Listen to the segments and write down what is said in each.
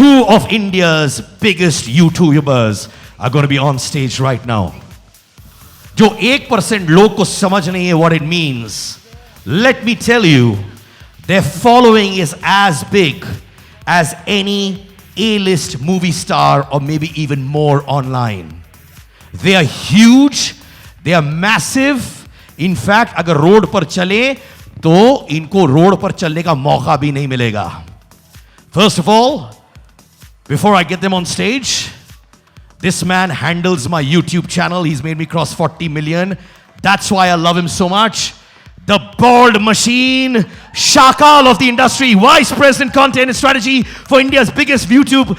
Two of India's biggest YouTubers are going to be on stage right now. जो 1% लोग को समझ नहीं है what it means. Let me tell you, their following is as big as any A-list movie star or maybe even more online. They are huge, they are massive. In fact, अगर road पर चले तो इनको road पर चलने का मौका भी नहीं मिलेगा. First of all, before I get them on stage, this man handles my YouTube channel. He's made me cross 40 million. That's why I love him so much. The bald machine, Shakal of the industry, Vice President Content and Strategy for India's biggest YouTube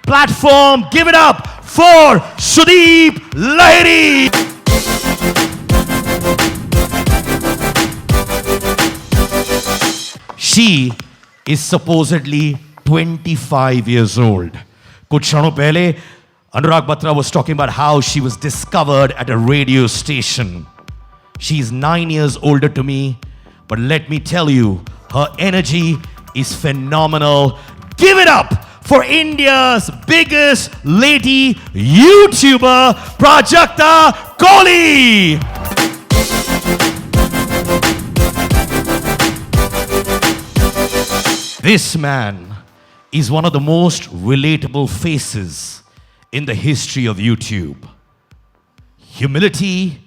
platform. Give it up for Sudeep Lahiri. She is supposedly 25 years old. Kuch क्षणों पहले Anurag Batra was talking about how she was discovered at a radio station. She's 9 years older to me, but let me tell you, her energy is phenomenal. Give it up for India's biggest lady YouTuber, Prajakta Kohli. This man is one of the most relatable faces in the history of YouTube. Humility,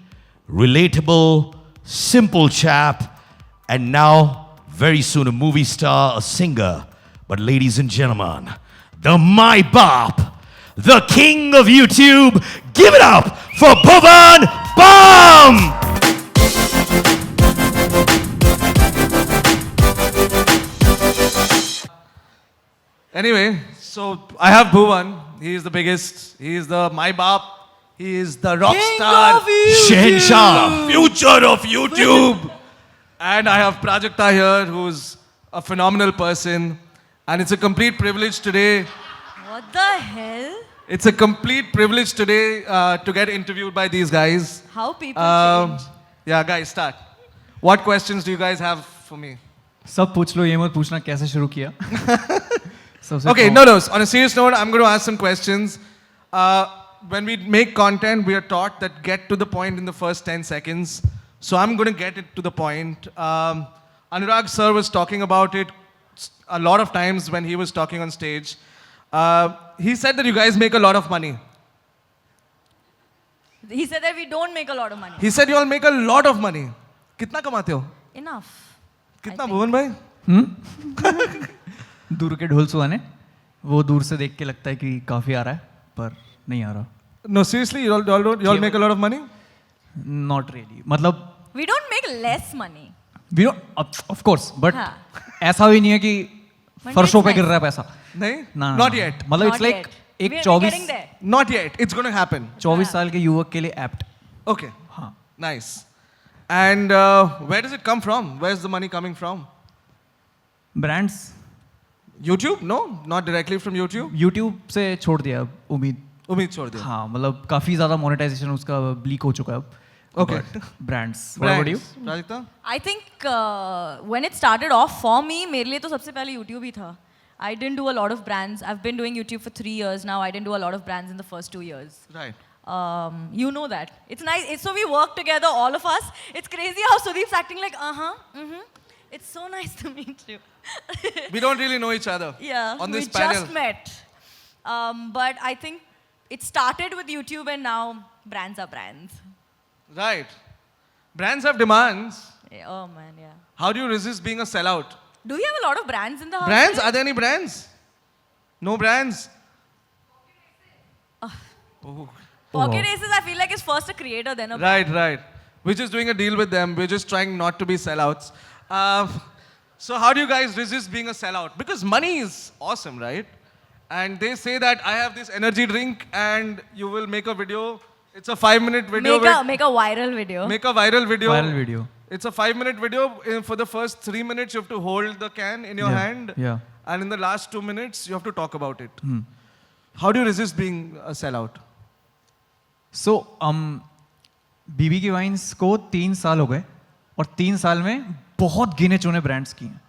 relatable, simple chap, and now very soon a movie star, a singer. But ladies and gentlemen, the My Bop, the king of YouTube, give it up for Bhuvan Bam! Anyway, so I have Bhuvan. He is the biggest. He is the My Bop. He is the rock star. Shahenshah. Future of YouTube. And I have Prajakta here, who's a phenomenal person. And it's a complete privilege today. What the hell? It's a complete privilege today to get interviewed by these guys. How people change. Yeah, guys, start. What questions do you guys have for me? सब पूछ लो, ये मत पूछना कैसे शुरू किया. Okay, no. On a serious note, I'm going to ask some questions. When we make content, we are taught that get to the point in the first 10 seconds. So I'm going to get it to the point. Anurag sir was talking about it a lot of times when he was talking on stage. He said that you guys make a lot of money. He said that we don't make a lot of money. He said you all make a lot of money. कितना कमाते हो? Enough. कितना भुवन भाई? दूर के ढोल सुहाने, वो दूर से देख के लगता है कि काफी आ रहा है, पर नहीं आ रहा. No, seriously, you all make a lot of money? Not really. मतलब We don't make less money. we don't, of course, but हाँ. ऐसा भी नहीं है कि But फर्शों it's पे nice. गिर रहा है पैसा. नहीं? ना, Not yet. मतलब Not it's like yet. एक We're getting there. Not yet. It's going to happen. 24 साल के युवक के लिए एप्ट. Okay. हाँ. Nice. And where does it come from? Where's the money coming from? Brands YouTube? No, not directly from YouTube. YouTube से छोड़ दिया अब, उम्मीद. उम्मीद छोड़ दिया. हाँ, मतलब काफी ज्यादा मोनेटाइजेशन उसका लीक हो चुका है अब. Okay. Brands. What about you? Prajakta? I think when it started off for me, मेरे लिए तो सबसे पहले YouTube ही था. I didn't do a lot of brands. I've been doing YouTube for 3 years now. I didn't do a lot of brands in the first 2 years. Right. You know that. It's nice. So we work together, all of us. It's crazy how Sudeep's acting like, It's so nice to meet you. We don't really know each other. Yeah, On this we panel. just met. But I think it started with YouTube and now brands are brands. Right. Brands have demands. Yeah, oh man, yeah. How do you resist being a sellout? Do we have a lot of brands in the house? Brands? Are there any brands? No brands? Pocket Aces, I feel like is first a creator, then a Right. We're just doing a deal with them. We're just trying not to be sellouts. So how do you guys resist being a sellout? Because money is awesome, right? And they say that I have this energy drink and you will make a video. It's a 5-minute video. Make a viral video. Make a viral video. Viral video. It's a 5-minute video. For the first 3 minutes, you have to hold the can in your hand. Yeah. And in the last 2 minutes, you have to talk about it. How do you resist being a sellout? So, Bibi Ki wines को 3 साल हो गए और 3 साल में बहुत गिने चुने ब्रांड्स किए हैं,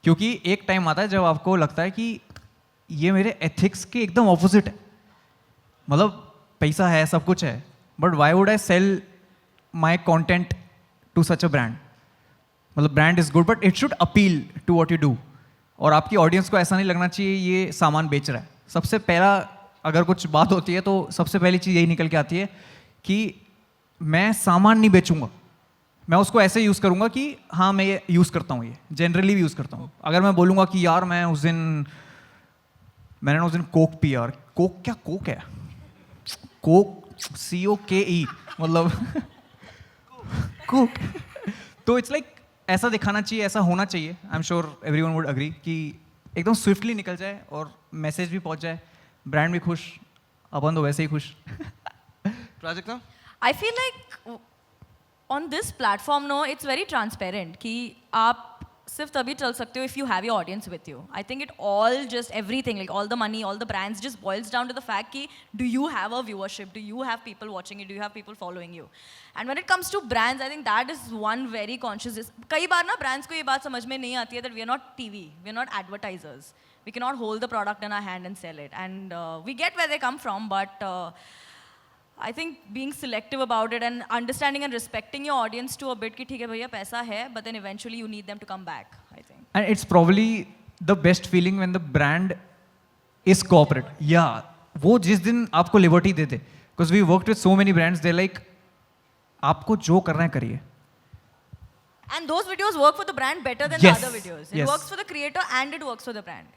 क्योंकि एक टाइम आता है जब आपको लगता है कि ये मेरे एथिक्स के एकदम ऑपोजिट है. मतलब पैसा है, सब कुछ है, but why would I sell my content to such a brand. मतलब brand is good but it should appeal to what you do. और आपकी ऑडियंस को ऐसा नहीं लगना चाहिए ये सामान बेच रहा है. सबसे पहला अगर कुछ बात होती है तो सबसे पहली चीज़ यही निकल के आती है कि मैं सामान नहीं बेचूंगा, मैं उसको ऐसे यूज़ करूंगा कि हाँ मैं ये यूज़ करता हूँ, ये जनरली भी यूज़ करता हूँ. अगर मैं बोलूँगा कि यार मैंने उस दिन कोक पी, यार कोक क्या कोक है, कोक COKE मतलब कोक. तो इट्स लाइक ऐसा दिखाना चाहिए, ऐसा होना चाहिए. I am sure everyone would agree कि एकदम स्विफ्टली निकल जाए और मैसेज भी पहुंच जाए, ब्रांड भी खुश, अपन तो वैसे ही खुश. Prajakta? I feel like on this platform, no, it's very transparent कि आप सिर्फ तभी चल सकते हो if you have your audience with you. I think it all just everything, like all the money, all the brands just boils down to the fact कि do you have a viewership, do you have people watching it, do you have people following you. And when it comes to brands, I think that is one very conscious. कई बार ना brands को ये बात समझ में नहीं आती है that we are not TV, we are not advertisers. We cannot hold the product in our hand and sell it. And we get where they come from, but I think being selective about it and understanding and respecting your audience to a bit कि ठीक है भैया पैसा है, but then eventually you need them to come back, I think. And it's probably the best feeling when the brand is corporate. Yeah, वो जिस दिन आपको liberty देते, because we worked with so many brands, they're like आपको जो करना है करिए. And those videos work for the brand better than Yes, the other videos. It yes. works for the creator and it works for the brand.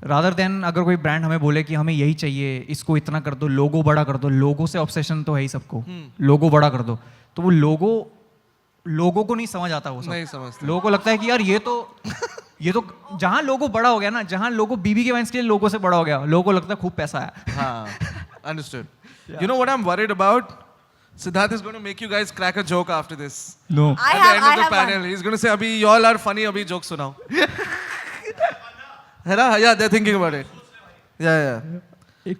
Rather than अगर कोई brand हमें बोले कि हमें यही चाहिए, इसको इतना कर दो, लोगो बड़ा कर दो, लोगो से ऑब्सेशन तो है ही सबको, लोगो बड़ा कर दो, तो वो लोगो को नहीं समझ आता. वो सब नहीं समझते. लोगों को लगता है कि यार ये तो जहाँ लोगो बड़ा हो गया ना, जहाँ लोगो बीबी के वाइन्स के लिए लोगो से बड़ा हो गया, लोगों को लगता है खूब पैसा है. हाँ, understood. You know what I'm worried about? Siddharth is going to make you guys crack a joke after this. No. At the end of the panel, he's going to say, "Abhi, y'all are funny. Abhi, joke sunao." है ना? Yeah, they're thinking about it. Yeah.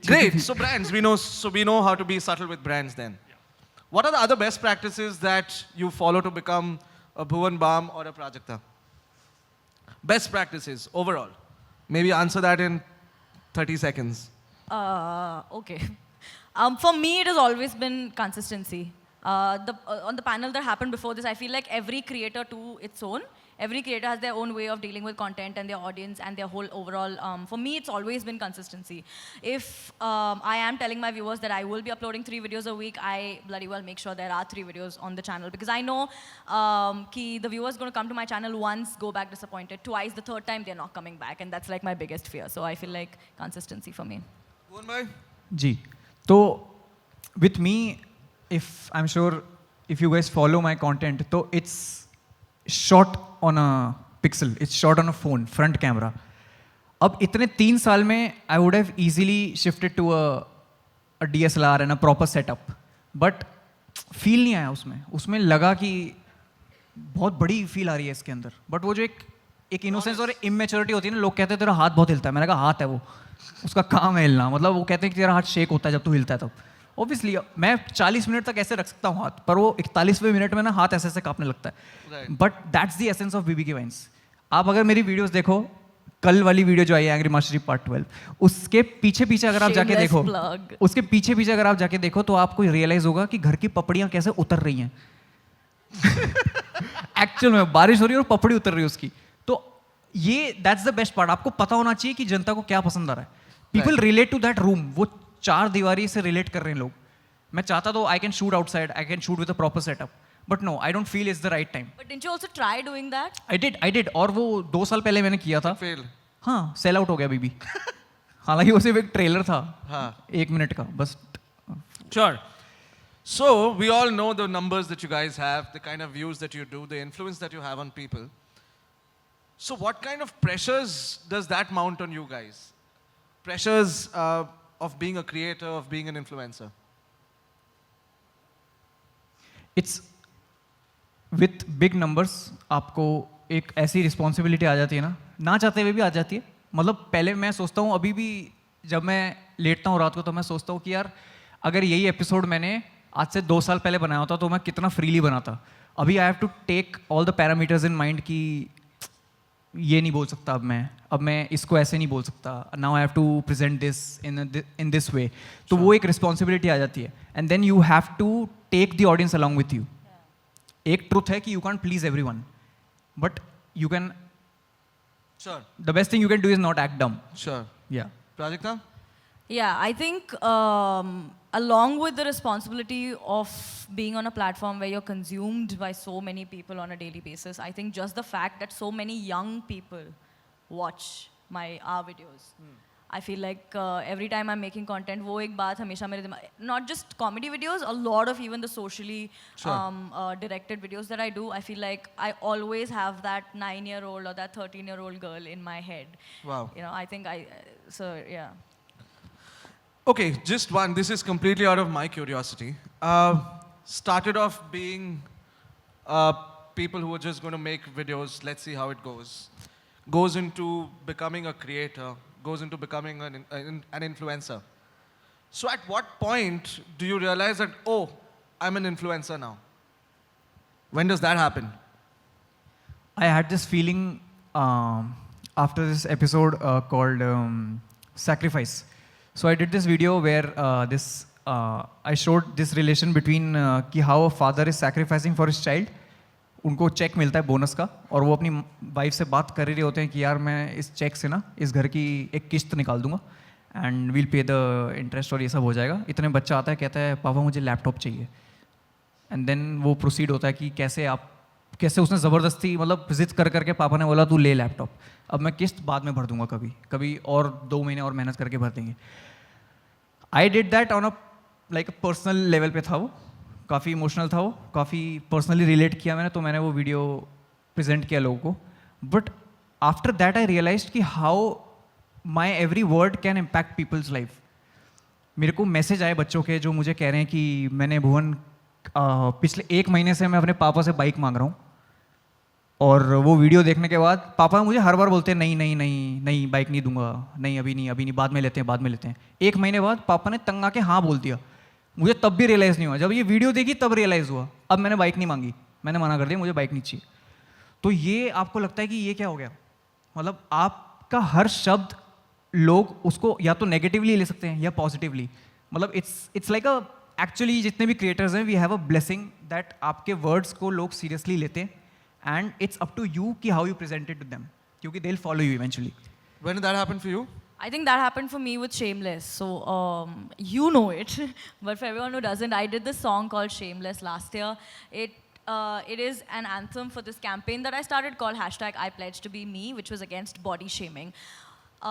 Great. So brands, we know how to be subtle with brands. Then, what are the other best practices that you follow to become a Bhuvan Bam or a Prajakta? Best practices overall. Maybe answer that in 30 seconds. Okay. For me, it has always been consistency. On the panel that happened before this, I feel like every creator to its own. Every creator has their own way of dealing with content and their audience and their whole overall. For me, it's always been consistency. If I am telling my viewers that I will be uploading 3 videos a week, I bloody well make sure there are 3 videos on the channel because I know ki the viewer is going to come to my channel once, go back disappointed, twice, the third time they're not coming back, and that's like my biggest fear. So I feel like consistency for me. Bhuvan bhai? जी, तो with me, I'm sure if you guys follow my content, तो it's shot on a pixel, it's shot on a phone, front camera. अब इतने 3 साल में I would have easily shifted to a DSLR and a proper setup, but feel नहीं आया उसमें लगा कि बहुत बड़ी फील आ रही है इसके अंदर, बट वो जो एक इनोसेंस और इमेच्योरिटी होती है ना, लोग कहते हैं तेरा हाथ बहुत हिलता है, मैंने कहा हाथ है वो, उसका काम है हिलना, मतलब वो कहते हैं कि तेरा हाथ शेक होता है जब तू हिलता है तब. ऑब्वियसली मैं 40 मिनट तक ऐसे रख सकता हूँ हाथ, पर वो 41वें मिनट में ना हाथ ऐसे कांपने लगता है. But that's the essence of BB Ki Vines. आप अगर मेरी वीडियोस देखो, कल वाली वीडियो जो आई है एंग्री मास्टर पार्ट 12, उसके पीछे अगर आप जाके देखो, उसके पीछे अगर आप जाके देखो तो आपको रियलाइज होगा कि घर की पपड़ियाँ कैसे उतर रही हैं. एक्चुअल में बारिश हो रही है और पपड़ी उतर रही है उसकी. तो ये दैट्स द बेस्ट पार्ट. आपको पता होना चाहिए कि जनता को क्या पसंद आ रहा है. People relate to that room. वो 4 दीवारी से रिलेट कर रहे हैं लोग. मैं चाहता तो I can shoot outside, I can shoot with a proper setup, but no, I don't feel it's the right time. But didn't you also try doing that? I did और वो 2 साल पहले मैंने किया था. Fail. हाँ, सेल आउट हो गया बीबी. हालांकि वो सिर्फ एक ट्रेलर था, हाँ. 1 मिनट का बस. Sure. So we all know the numbers that you guys have, the kind of views that you do, the influence that you have on people. So what kind of pressures does that mount on you guys? Pressures of being a creator, of being an influencer? It's with big numbers आपको एक ऐसी responsibility आ जाती है ना चाहते हुए भी आ जाती है. मतलब पहले मैं सोचता हूँ, अभी भी जब मैं लेटता हूँ रात को तो मैं सोचता हूँ कि यार अगर यही एपिसोड मैंने आज से 2 साल पहले बनाया होता तो मैं कितना फ्रीली बनाता. अभी I have to take all the parameters in mind कि ये नहीं बोल सकता अब मैं इसको ऐसे नहीं बोल सकता, now I have to present this in this way, तो वो एक रिस्पॉन्सिबिलिटी आ जाती है and then you have to take the audience along with you. एक ट्रुथ है कि you can please everyone, but you can, Sure. the best thing you can do is not act dumb. Sure. Yeah. Prajakta? Yeah, I think along with the responsibility of being on a platform where you're consumed by so many people on a daily basis, I think just the fact that so many young people watch our videos. I feel like every time I'm making content, वो एक बात हमेशा मेरे दिमाग, not just comedy videos, a lot of even the socially directed videos that I do, I feel like I always have that 9-year-old or that 13-year-old girl in my head. Wow. You know, I think so yeah. Okay, just one. This is completely out of my curiosity. Started off being people who are just going to make videos, let's see how it goes. Goes into becoming a creator, goes into becoming an influencer. So at what point do you realize that, oh, I'm an influencer now? When does that happen? I had this feeling after this episode called Sacrifice. So I did this video where I showed this relation between कि how a father is sacrificing for his child. उनको check मिलता है bonus का और वो अपनी wife से बात कर ही रहे होते हैं कि यार मैं इस चेक से ना इस घर की एक किस्त निकाल दूंगा and will pay the interest और ये सब हो जाएगा. इतने बच्चा आता है, कहता है पापा मुझे लैपटॉप चाहिए, एंड देन वो प्रोसीड होता है कि कैसे उसने ज़बरदस्ती मतलब जिद कर करके पापा ने बोला तू ले लैपटॉप, अब मैं किस्त बाद में भर दूंगा, कभी और 2 महीने और मेहनत करके भर देंगे. I did that on a like personal level पे था वो, काफ़ी इमोशनल था वो, काफ़ी पर्सनली रिलेट किया मैंने, तो मैंने वो वीडियो प्रेजेंट किया लोगों को. But after that I realise कि how my every word can impact people's life. मेरे को मैसेज आए बच्चों के जो मुझे कह रहे हैं कि मैंने भुवन पिछले 1 महीने से मैं अपने पापा से बाइक मांग रहा हूँ, और वो वीडियो देखने के बाद पापा मुझे हर बार बोलते हैं नहीं नहीं नहीं नहीं बाइक नहीं दूंगा, नहीं अभी नहीं बाद में लेते हैं. 1 महीने बाद पापा ने तंग आके हाँ बोल दिया. मुझे तब भी रियलाइज़ नहीं हुआ, जब ये वीडियो देखी तब रियलाइज़ हुआ. अब मैंने बाइक नहीं मांगी, मैंने मना कर दिया मुझे बाइक नहीं चाहिए. तो ये आपको लगता है कि ये क्या हो गया, मतलब आपका हर शब्द लोग उसको या तो नेगेटिवली ले सकते हैं या पॉजिटिवली. मतलब इट्स लाइक अ एक्चुअली जितने भी क्रिएटर्स हैं we have a blessing that आपके वर्ड्स को लोग सीरियसली लेते हैं, and it's up to you कि how you present it to them, क्योंकि they will follow you eventually. When did that happen for you? I think that happened for me with Shameless. So you know it, but for everyone who doesn't, I did this song called Shameless last year. It is an anthem for this campaign that I started called #IPledgeToBeMe, which was against body shaming.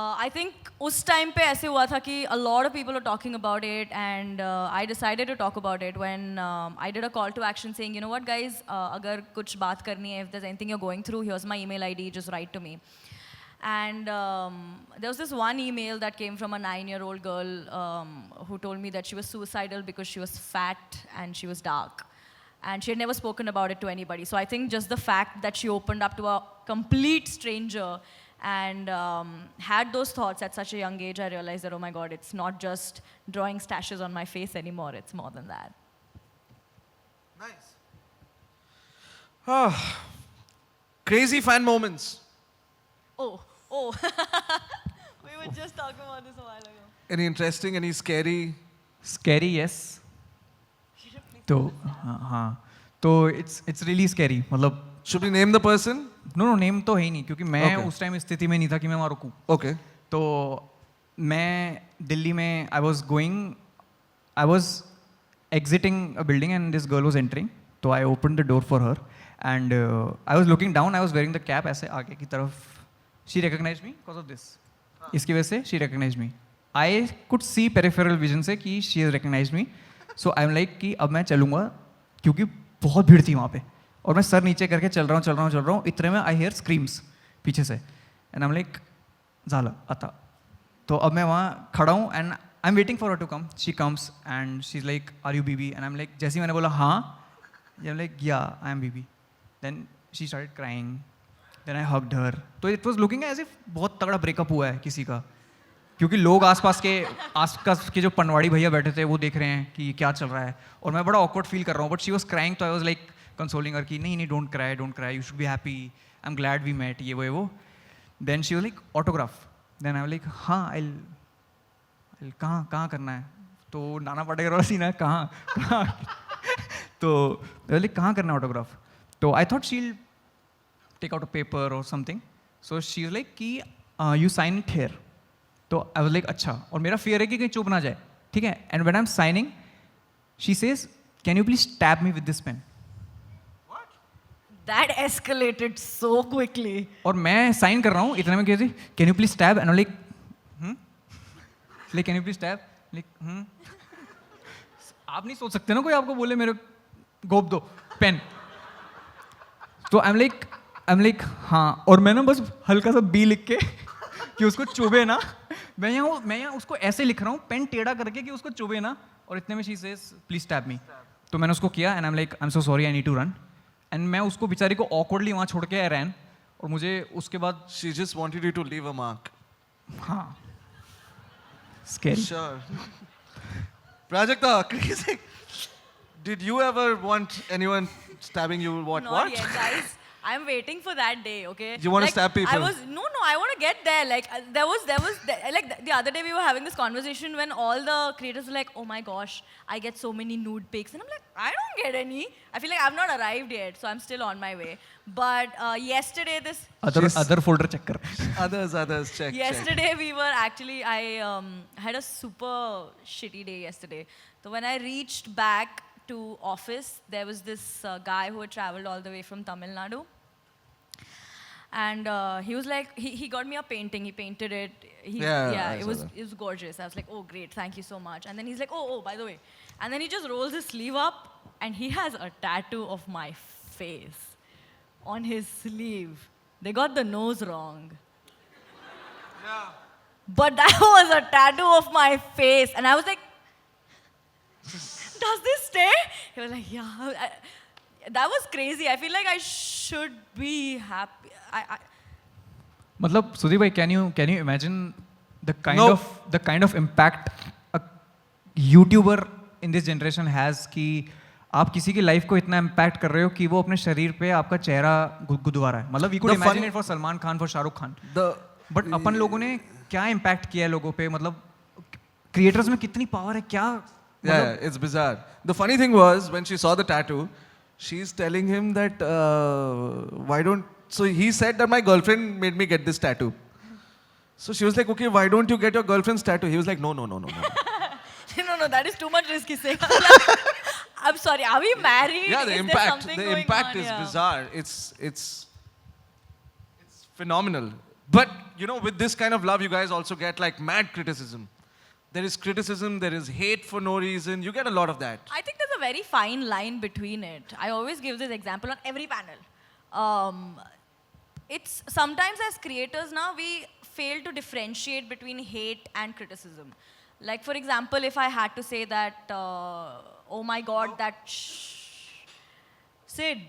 I think उस time पे ऐसे हुआ था कि a lot of people were talking about it, and I decided to talk about it when I did a call to action saying, you know what guys, अगर कुछ बात करनी है, if there's anything you're going through, here's my email ID, just write to me. And there was this one email that came from a 9-year-old girl who told me that she was suicidal because she was fat and she was dark. And she had never spoken about it to anybody. So I think just the fact that she opened up to a complete stranger and had those thoughts at such a young age, I realized that, oh my God, it's not just drawing stashes on my face anymore. It's more than that. Nice. Crazy fan moments. Oh. We were just talking about this a while ago. Any interesting, any scary? Scary yes. तो हाँ तो it's really scary. मतलब Should we name the person? No name तो है ही नहीं, क्योंकि मैं Okay. उस टाइम स्थिति में नहीं था कि मैं वहाँ रुकूँ. Okay. तो मैं दिल्ली में I was exiting a building and this girl was entering. तो I opened the door for her and I was looking down. I was wearing the cap ऐसे आगे की तरफ. She recognized me because of this. इसकी वजह से she recognized me. I could see peripheral vision से कि she has recognized me. So I'm like कि अब मैं चलूँगा, क्योंकि बहुत भीड़ थी वहाँ पे, और मैं सर नीचे करके चल रहा हूँ. इतने में I hear screams पीछे से and I'm like झाला आता. तो अब मैं वहाँ खड़ा हूँ and I'm waiting for her to come. She comes and she's like, "Are you BB?" And I'm like, जैसे ही मैंने बोला हाँ, I'm like, "Yeah, I am BB." Then she started crying. Then I hugged her. तो it was looking as if बहुत तगड़ा breakup हुआ है किसी का, क्योंकि लोग आसपास के जो पनवाड़ी भैया बैठे थे वो देख रहे हैं कि क्या चल रहा है, और मैं बड़ा awkward फील कर रहा हूँ. बट शी वॉज क्राइंग, तो I was like consoling her कि नहीं don't cry, you should be happy, I am glad we met, ये वो. Then she was like autograph. Then I was like हाँ I कहाँ करना है. तो नाना पाटेकर वाला सीन है, कहाँ तो लाइक कहाँ करना है ऑटोग्राफ. तो आई थॉट शील टेक आउट अ पेपर और something. So she was like कि यू साइन इट हियर. तो आई वाज लाइक अच्छा. और मेरा फियर है कि कहीं चुप ना जाए, ठीक है. And when I am signing she says can you please tap me with this pen. That escalated so quickly. और मैं साइन कर रहा हूँ, इतने में कहती can you please tap. And like can you please tap. Like आप नहीं सोच सकते ना कोई आपको बोले मेरे गोप दो पेन. तो आई एम लाइक हाँ. और मैं ना बस हल्का सा बी लिख के कि उसको चुभे ना. मैं यहाँ उसको ऐसे लिख रहा हूँ पेन टेढ़ा करके कि उसको चुभे ना. और इतने में she says please tap me. तो मैंने उसको किया and I am like I am so sorry I need to run. And मैं उसको बेचारी को ऑकवर्डली वहाँ छोड़ के आई रैन. और मुझे उसके बाद She just wanted you to leave a mark. हाँ scary. Sure. Prajakta, crazy. Did you ever want anyone stabbing you? What? Not yet, guys. I'm waiting for that day, okay? You wanna Like, stab people? I want to get there. Like, there was like the other day we were having this conversation when all the creators were like, oh my gosh, I get so many nude pics. And I'm like, I don't get any. I feel like I've not arrived yet, so I'm still on my way. But yesterday, other folder check कर. Others, check. yesterday we were actually, I had a super shitty day yesterday. So when I reached back to office, there was this guy who had traveled all the way from Tamil Nadu. And he was like, he got me a painting. He painted it. I it saw was gorgeous. I was like, oh great, thank you so much. And then he's like, oh by the way. And then he just rolls his sleeve up and he has a tattoo of my face on his sleeve. They got the nose wrong. Yeah. But that was a tattoo of my face. And I was like, does this stay? He was like, yeah. That was crazy. I feel like I should be happy. मतलब सुदीप भाई can you imagine the kind of impact a YouTuber in this generation has कि आप किसी की life को इतना impact कर रहे हो कि वो अपने शरीर पे आपका चेहरा गुदगुदवा रहा है. मतलब we could imagine it for Salman Khan, for Shahrukh Khan. But अपन लोगों ने क्या इम्पैक्ट किया है लोगों पे. मतलब क्रिएटर्स में कितनी पावर है क्या. Yeah, it's bizarre. The funny thing was when she saw the tattoo, she's telling him that why don't. So he said that my girlfriend made me get this tattoo. So she was like, okay, why don't you get your girlfriend's tattoo? He was like, no. no, that is too much risky. I'm sorry. Are we married? Yeah, the is impact. There The going impact on? is Yeah. bizarre. It's phenomenal. But you know, with this kind of love, you guys also get like mad criticism. There is criticism, there is hate for no reason. You get a lot of that. I think there's a very fine line between it. I always give this example on every panel. It's sometimes as creators now, we fail to differentiate between hate and criticism. Like for example, if I had to say that, oh my God, Sid.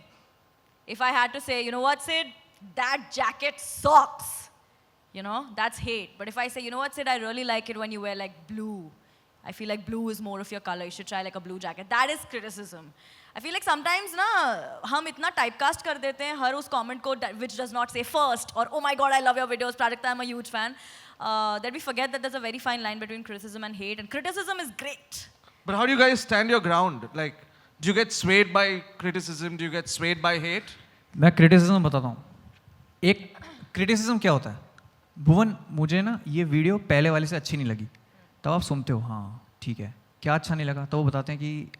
If I had to say, you know what, Sid, that jacket sucks. You know, that's hate. But if I say, you know what, Sid, I really like it when you wear like blue. I feel like blue is more of your color. You should try like a blue jacket. That is criticism. I feel like sometimes ना हम इतना typecast कर देते हैं हर उस comment को which does not say first or oh my God, I love your videos, Prajakta, I'm a huge fan. That we forget that there's a very fine line between criticism and hate. And criticism is great. But how do you guys stand your ground? Like, do you get swayed by criticism? Do you get swayed by hate? मैं criticism बताता हूँ. एक criticism क्या होता है. भुवन मुझे ना ये वीडियो पहले वाले से अच्छी नहीं लगी. तब आप सुनते हो हाँ ठीक है. क्या अच्छा नहीं लगा. तो वो बताते हैं कि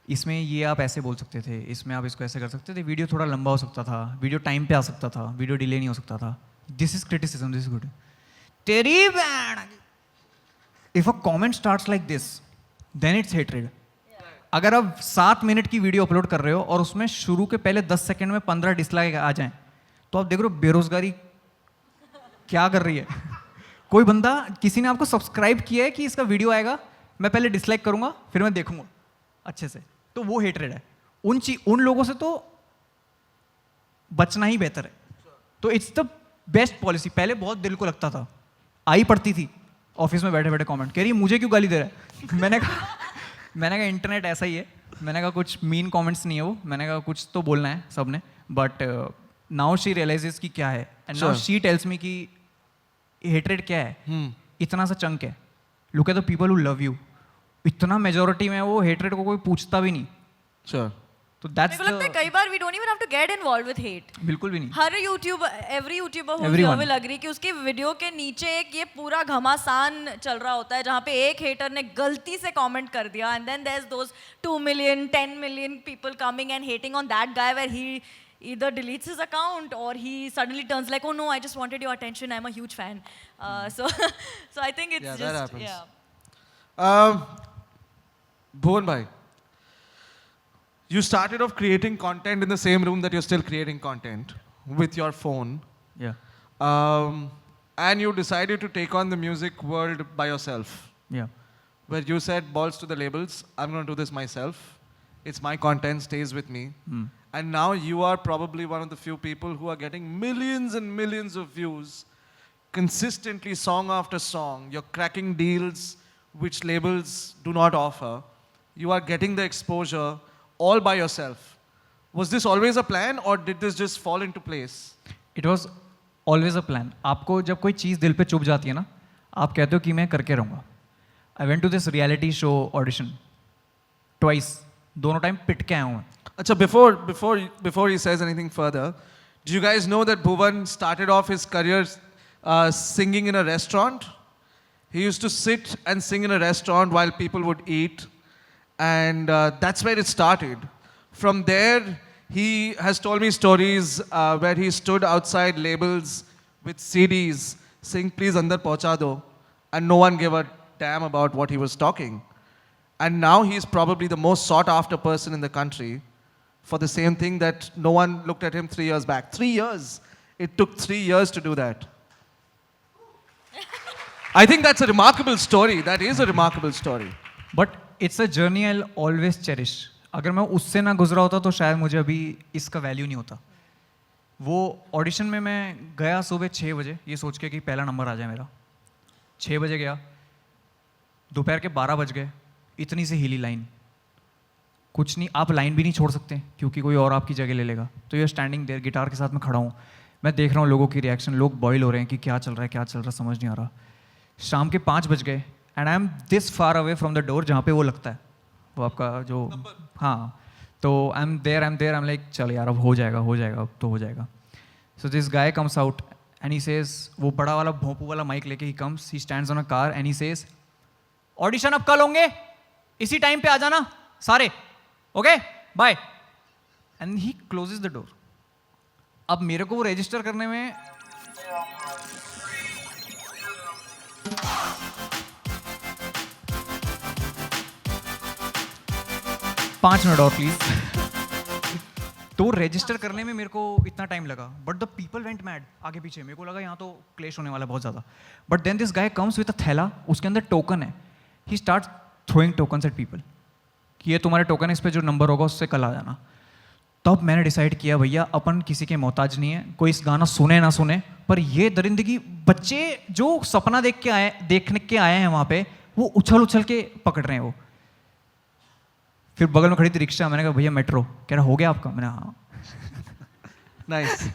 इसमें ये आप ऐसे बोल सकते थे, इसमें आप इसको ऐसे कर सकते थे, वीडियो थोड़ा लंबा हो सकता था, वीडियो टाइम पे आ सकता था, वीडियो डिले नहीं हो सकता था. This is criticism. This is good. तेरी band. If a comment starts like this then it's hatred. अगर आप 7 मिनट की वीडियो अपलोड कर रहे हो और उसमें शुरू के पहले 10 सेकंड में 15 डिसलाइक आ जाएं तो आप देख रहे हो बेरोजगारी क्या कर रही है. कोई बंदा किसी ने आपको सब्सक्राइब किया है कि इसका वीडियो आएगा, मैं पहले डिसलाइक करूंगा फिर मैं देखूंगा अच्छे से. तो वो हेटरेड है. उन लोगों से तो बचना ही बेहतर है. तो इट्स द बेस्ट पॉलिसी. पहले बहुत दिल को लगता था, आई पड़ती थी ऑफिस में बैठे बैठे कमेंट, कह रही मुझे क्यों गाली दे रहा है. मैंने कहा इंटरनेट ऐसा ही है. मैंने कहा कुछ मीन कमेंट्स नहीं है वो. मैंने कहा कुछ तो बोलना है सबने. बट नाउ शी रियलाइजेस कि क्या है and now Sure. She tells me कि हेटरेड क्या है, इतना सा चंक है, look at the people who love you, इतना मेजोरिटी में वो हेटरेड को कोई पूछता भी नहीं, Sure. तो मेरे दैट्स को लगता है कई बार we don't even have to get involved with hate. बिल्कुल भी नहीं. हर YouTuber every YouTuber who's Everyone. here will agree कि उसके वीडियो के नीचे एक ये पूरा घमासान चल रहा होता है जहाँ पे एक हेटर ने गलती से कमेंट कर दिया and then there's those 2 million 10 million people coming and hating on that guy where he either deletes his account or he suddenly turns like, oh no, I just wanted your attention, I'm a huge fan. So I think it's Yeah, that just happens. yeah. Bhuvan bhai, you started off creating content in the same room that you're still creating content with your phone. Yeah, And you decided to take on the music world by yourself. yeah. Where you said, balls to the labels, I'm going to do this myself. It's my content, stays with me. And now you are probably one of the few people who are getting millions and millions of views consistently, song after song. You're cracking deals which labels do not offer. You are getting the exposure all by yourself. Was this always a plan or did this just fall into place? It was always a plan. आपको जब कोई चीज़ दिल पे चुभ जाती है ना, आप कहते हो कि मैं करके रहूँगा. I went to this reality show audition twice, दोनों टाइम पिट के आया हूँ मैं. Acha, before he says anything further, do you guys know that Bhuvan started off his career singing in a restaurant? He used to sit and sing in a restaurant while people would eat, and that's where it started. From there, he has told me stories where he stood outside labels with CDs saying, "Please andar pahuncha do," and no one gave a damn about what he was talking. And now he's probably the most sought after person in the country for the same thing that no one looked at him 3 years back. 3 years. It took 3 years to do that. I think that's a remarkable story. That is a remarkable story. But it's a journey I always cherish. अगर मैं उससे ना गुजरा होता तो शायद मुझे अभी इसका वैल्यू नहीं होता. वो ऑडिशन में मैं गया सुबह 6 बजे ये सोच के कि पहला नंबर आ जाए मेरा. 6 बजे गया, दोपहर के 12 बज गए, इतनी सी हिली लाइन, कुछ नहीं. आप लाइन भी नहीं छोड़ सकते क्योंकि कोई और आपकी जगह ले लेगा. तो ये स्टैंडिंग देयर, गिटार के साथ मैं खड़ा हूँ, मैं देख रहा हूँ लोगों की रिएक्शन, लोग बॉयल हो रहे हैं कि क्या चल रहा है क्या चल रहा है, समझ नहीं आ रहा. शाम के 5 बज गए and I M this far away from the door जहाँ पे वो लगता है, वो आपका जो, हाँ. तो I am there I am like चल यार अब हो जाएगा अब तो हो जाएगा. So this guy comes out and he says, वो बड़ा वाला भोंपू वाला माइक लेके he comes, he stands on a car and he says, audition अब कल होंगे, इसी टाइम पे आ जाना सारे, okay bye. And he closes the door. अब मेरे को वो रजिस्टर करने में पाँच मिनट और प्लीज. तो रजिस्टर करने में मेरे को इतना टाइम लगा, but the people went mad आगे पीछे. मेरे को लगा यहाँ तो क्लेश होने वाला है बहुत ज़्यादा. But then this guy comes with a थैला, उसके अंदर टोकन है. He start throwing tokens at people कि ये तुम्हारे टोकन है, इस पर जो नंबर होगा उससे कल आ जाना. तब मैंने डिसाइड किया भैया अपन किसी के मोहताज नहीं है, कोई इस गाना सुने ना सुने, पर ये दरिंदगी बच्चे जो सपना देखने के आए हैं वहाँ पे, वो उछल के पकड़ रहे हैं वो. फिर बगल में खड़ी थी रिक्शा, मैंने कहा भैया मेट्रो, कह रहा हो गया आपका, मैंने हाँ. Nice.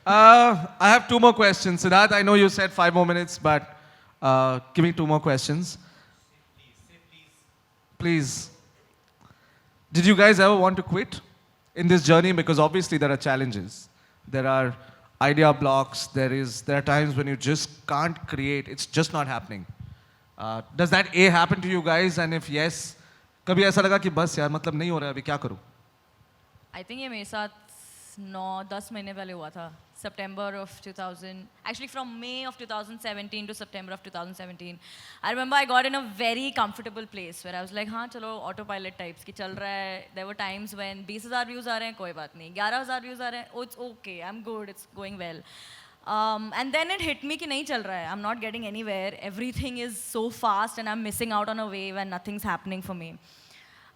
I have 2 more questions. Siddharth, I know you said 5 more minutes, but give me 2 more questions. Please. Did you guys ever want to quit in this journey? Because obviously there are challenges. There are idea blocks. There are times when you just can't create. It's just not happening. Does that happen to you guys? And if yes, कभी ऐसा लगा कि बस यार मतलब नहीं हो रहा है, अभी क्या करूं? आई थिंक ये मेरे साथ 9-10 महीने पहले हुआ था. September of 2000, actually from May of 2017 to September of 2017. I remember I got in a very comfortable place where I was like, हाँ चलो autopilot types कि चल रहा है. There were times when 20,000 views आ रहे हैं, कोई बात नहीं. 11,000 views आ रहे हैं, oh it's okay, I'm good, it's going well. And then it hit me कि नहीं चल रहा है. I'm not getting anywhere. Everything is so fast and I'm missing out on a wave and nothing's happening for me.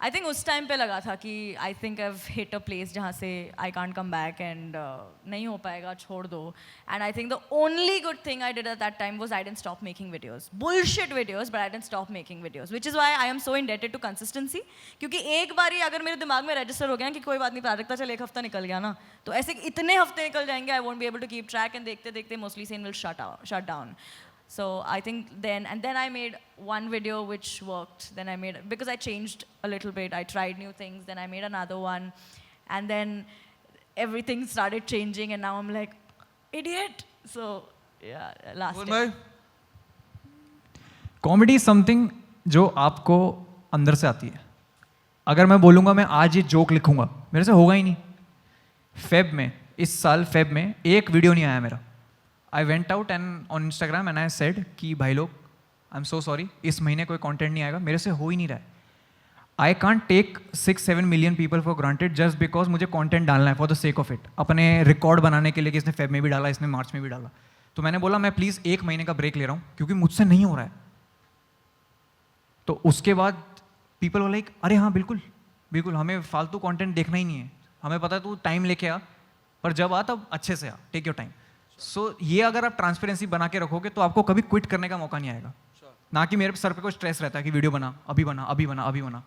I think उस time पे लगा था कि I think I hit a place जहाँ से I can't come back and नहीं हो पाएगा, छोड़ दो. And I think the only good thing I did at that time was I didn't stop making videos, bullshit videos, but I didn't stop making videos, which is why I am so indebted to consistency. क्योंकि एक बार ही अगर मेरे दिमाग में register हो गया कि कोई बात नहीं, प्राजक्ता चल एक हफ्ता निकल गया ना, तो ऐसे इतने हफ्ते निकल जाएंगे, I won't be able to keep track, and देखते देखते mostly scene will shut down. So I think then I made one video which worked. Then I made, because I changed a little bit. I tried new things. Then I made another one, and then everything started changing. And now I'm like, idiot. So yeah, last Mohan year. bhai? Comedy something जो आपको अंदर से आती है. अगर मैं बोलूँगा मैं आज ये जोक लिखूंगा, मेरे से होगा ही नहीं. फेब में, इस साल फेब में एक वीडियो नहीं आया मेरा. I went out and on Instagram and I said कि भाई लोग, आई एम सो सॉरी, इस महीने कोई कंटेंट नहीं आएगा, मेरे से हो ही नहीं रहा है. I can't take 6-7 million people for granted just because मुझे कंटेंट डालना है for the sake of it, अपने रिकॉर्ड बनाने के लिए कि इसने फेब में भी डाला, इसने मार्च में भी डाला. तो मैंने बोला मैं प्लीज़ 1 महीने का ब्रेक ले रहा हूँ क्योंकि मुझसे नहीं हो रहा है. तो उसके बाद पीपल वो लाइक, अरे हाँ बिल्कुल बिल्कुल, हमें फालतू कंटेंट देखना ही नहीं है, हमें पता है तू टाइम लेके आ, पर जब आ तब अच्छे से आ, टेक योर टाइम. सो ये अगर आप ट्रांसपेरेंसी बना के रखोगे तो आपको कभी क्विट करने का मौका नहीं आएगा. ना कि मेरे सर पे कोई स्ट्रेस रहता है कि वीडियो बना, अभी बना, अभी बना, अभी बना.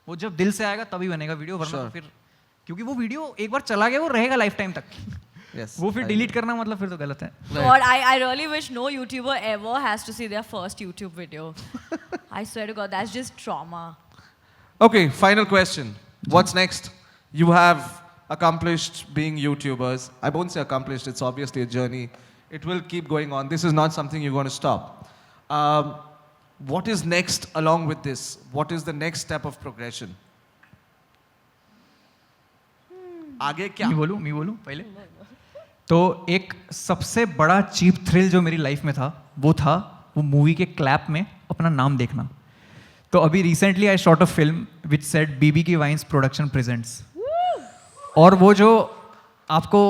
वो जब दिल से आएगा तभी बनेगा वीडियो, वरना तो फिर, क्योंकि वो वीडियो एक बार चला गया वो रहेगा लाइफ टाइम तक. वो फिर डिलीट करना मतलब फिर तो गलत है. God, I really wish no YouTuber ever has to see their first YouTube video. I swear to God, that's just trauma. Okay, final question. What's next? You have accomplished being YouTubers. I won't say accomplished, it's obviously a journey. It will keep going on. This is not something you're going to stop. What is next along with this? What is the next step of progression? आगे क्या? मैं बोलूँ पहले. तो एक सबसे बड़ा cheap thrill जो मेरी लाइफ में था वो मूवी के क्लैप में अपना नाम देखना. तो अभी recently I shot a film which said BB Ki Vines production presents. और वो जो आपको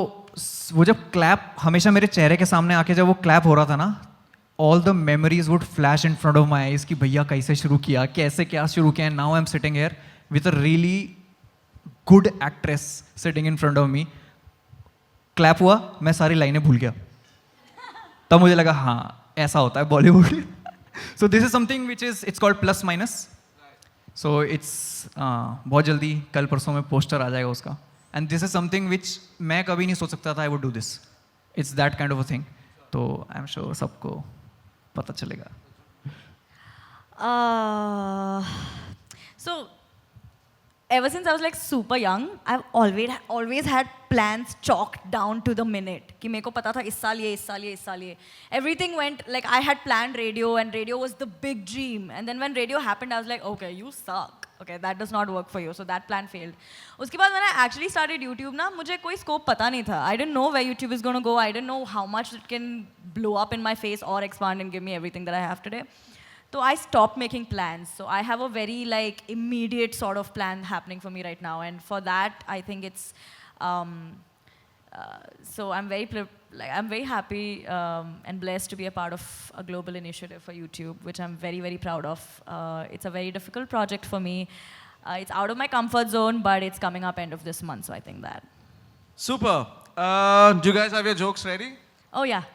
वो जब क्लैप हमेशा मेरे चेहरे के सामने आके जब वो क्लैप हो रहा था ना, all the memories would flash in front of my eyes कि भैया कैसे शुरू किया, कैसे क्या शुरू किया. Now I am sitting here with a really good actress sitting in front of me. Clap हुआ, मैं सारी लाइनें भूल गया. तब मुझे लगा हाँ ऐसा होता है Bollywood. So this is something which is it's called plus minus. So it's बहुत जल्दी कल परसों में पोस्टर आ जाएगा उसका. And this is something which मैं कभी नहीं सोच सकता था I would do this. It's that kind of a thing. तो आई एम श्योर सबको पता चलेगा. So ever since I was like super young, I've always had plans chalked down to the minute. कि मेरे को पता था इस साल ये. Everything went like I had planned radio, and radio was the big dream. And then when radio happened, I was like, okay, you suck. Okay, that does not work for you. So that plan failed. उसके बाद when I actually started YouTube ना, मुझे कोई scope पता नहीं था. I didn't know where YouTube is going to go. I didn't know how much it can blow up in my face or expand and give me everything that I have today. So I stopped making plans. So I have a very like immediate sort of plan happening for me right now, and for that I think it's so I'm very happy and blessed to be a part of a global initiative for YouTube, which I'm very, very proud of. It's a very difficult project for me. It's out of my comfort zone, but it's coming up end of this month, so I think that. Super. Do you guys have your jokes ready? Oh yeah.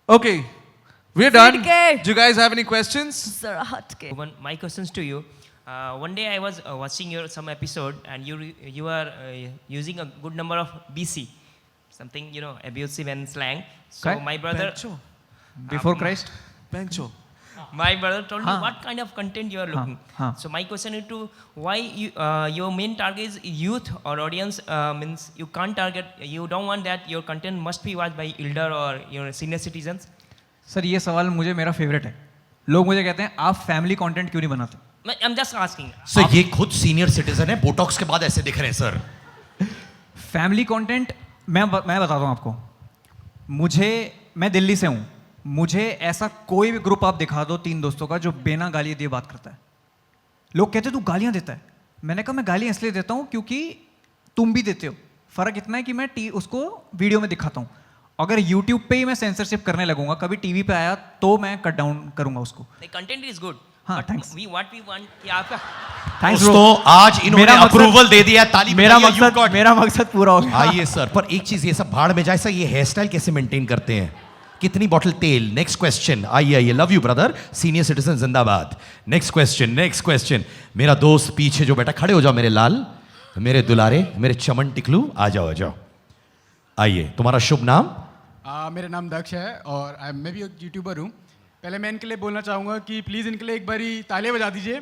Okay. We're done. Sidke. Do you guys have any questions? Zara hatke. My questions to you. One day I was watching some episode, and you are using a good number of BC, something abusive and slang. So Okay. my brother, Bencho. Before Christ. Bencho. my brother told me हाँ. what kind of content you are looking. हाँ. So my question is to why your main target is youth or audience, means you can't target, you don't want that your content must be watched by elder or your senior citizens. Sir ये सवाल मुझे मेरा favourite है. लोग मुझे कहते हैं आप फैमिली कंटेंट क्यों नहीं बनाते. I'm just asking. सर ये खुद सीनियर सिटीजन है, बोटॉक्स के बाद ऐसे दिख रहे हैं सर. फैमिली कंटेंट मैं बताता हूँ आपको. मैं दिल्ली से हूँ. मुझे ऐसा कोई भी ग्रुप आप दिखा दो 3 दोस्तों का जो बिना गाली दिए बात करता है. लोग कहते हैं तू गालियाँ देता है. मैंने कहा मैं गालियाँ इसलिए देता हूँ क्योंकि तुम भी देते हो. फ़र्क इतना है कि मैं उसको वीडियो में दिखाता हूँ. अगर YouTube पे ही मैं सेंसरशिप करने लगूंगा, कभी टीवी पे आया तो मैं कट डाउन करूंगा उसको. The content is good, हाँ थैंक्स what we want कि आपका थैंक्स दोस्तों आज इन्होंने मेरा मकसद- अप्रूवल दे दिया, ताली मेरा बजाइए, you got- मेरा मकसद पूरा हो गया आइए सर, पर एक चीज ये सब भाड़ में जाए सर, ये हेयर स्टाइल कैसे मेंटेन करते हैं? कितनी बॉटल तेल? नेक्स्ट क्वेश्चन, आइए आइए, love you brother, senior citizen जिंदाबाद। नेक्स्ट क्वेश्चन, मेरा दोस्त पीछे जो बैठा, खड़े हो जाओ मेरे लाल, मेरे दुलारे, मेरे चमन टिकलू, आ जाओ। आइए, तुम्हारा शुभ नाम? मेरा नाम दक्ष है और मैं भी एक यूट्यूबर हूँ। पहले मैं इनके लिए बोलना चाहूँगा कि प्लीज़ इनके लिए एक बारी तालियां बजा दीजिए,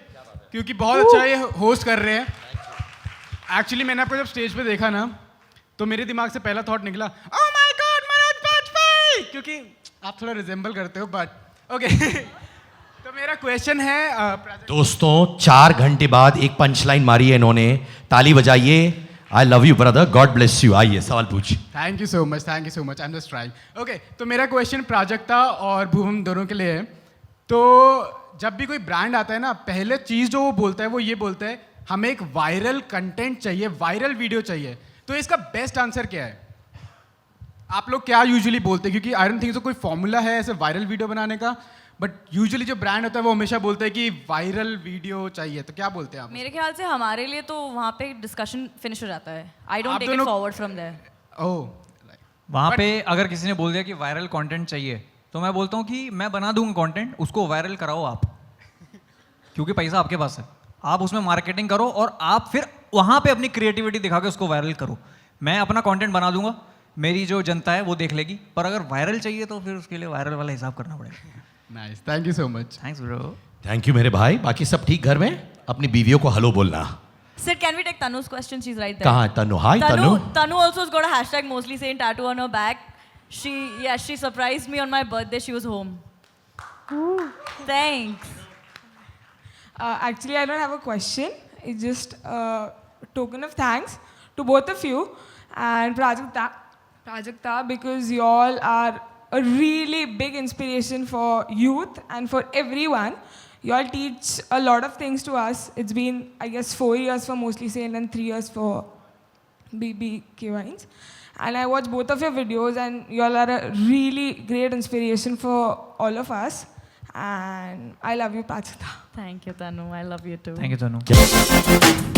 क्योंकि बहुत अच्छा ये होस्ट कर रहे हैं। एक्चुअली मैंने आपको जब स्टेज पे देखा ना, तो मेरे दिमाग से पहला थॉट निकला, oh my God Manoj Bajpayee, क्योंकि आप थोड़ा रिजेंबल करते हो, बट ओके। तो मेरा क्वेश्चन है दोस्तों 4 घंटे बाद एक पंच लाइन मारी है इन्होंने, ताली बजाइए। I love you brother, god bless you. आइए सवाल पूछिए। Thank you so much, I am just trying. Okay, तो मेरा क्वेश्चन प्राजक्ता और भुवम दोनों के लिए है। तो जब भी कोई ब्रांड आता है ना, पहले चीज़ जो वो बोलता है वो ये बोलता है, हमें एक वायरल कंटेंट चाहिए, वायरल वीडियो चाहिए। तो इसका बेस्ट आंसर क्या है? आप लोग क्या यूजुअली बोलते हैं? क्योंकि आई डोंट थिंक सो कोई फॉर्मूला है ऐसे वायरल वीडियो बनाने का, बट यूजुअली जो ब्रांड होता है वो हमेशा बोलते हैं कि वायरल वीडियो चाहिए। तो क्या बोलते हैं आप? मेरे ख्याल से हमारे लिए तो वहाँ पे डिस्कशन फिनिश हो जाता है। आई डोंट आप टेक इट दोनों- फॉरवर्ड फ्रॉम देयर। ओह, वहाँ पे अगर किसी ने बोल दिया कि वायरल कंटेंट चाहिए, तो मैं बोलता हूँ कि मैं बना दूंगा कंटेंट, उसको वायरल कराओ आप, क्योंकि पैसा आपके पास है, आप उसमें मार्केटिंग करो और आप फिर वहाँ पे अपनी क्रिएटिविटी दिखा के उसको वायरल करो। मैं अपना कंटेंट बना दूंगा, मेरी जो जनता है वो देख लेगी, पर अगर वायरल चाहिए तो फिर उसके लिए वायरल वाला हिसाब करना पड़ेगा। Nice, thank you so much. Thanks bro. Thank you मेरे भाई। बाकी सब ठीक घर में? अपनी बीवियों को हेलो बोलना। Sid, can we take Tanu's question? She's right there. कहाँ है तनु? हाय तनु। Tanu also has got a hashtag mostly saying tattoo on her back. She surprised me on my birthday. She was home. Thanks. Actually, I don't have a question. It's just a token of thanks to both of you and Prajakta, because you all are a really big inspiration for youth and for everyone. You all teach a lot of things to us. It's been, I guess, 4 years for Mostly Sane and 3 years for BBK Wines. And I watch both of your videos, and you all are a really great inspiration for all of us. And I love you, Prajakta. Thank you, Tanu. I love you too. Thank you Tanu.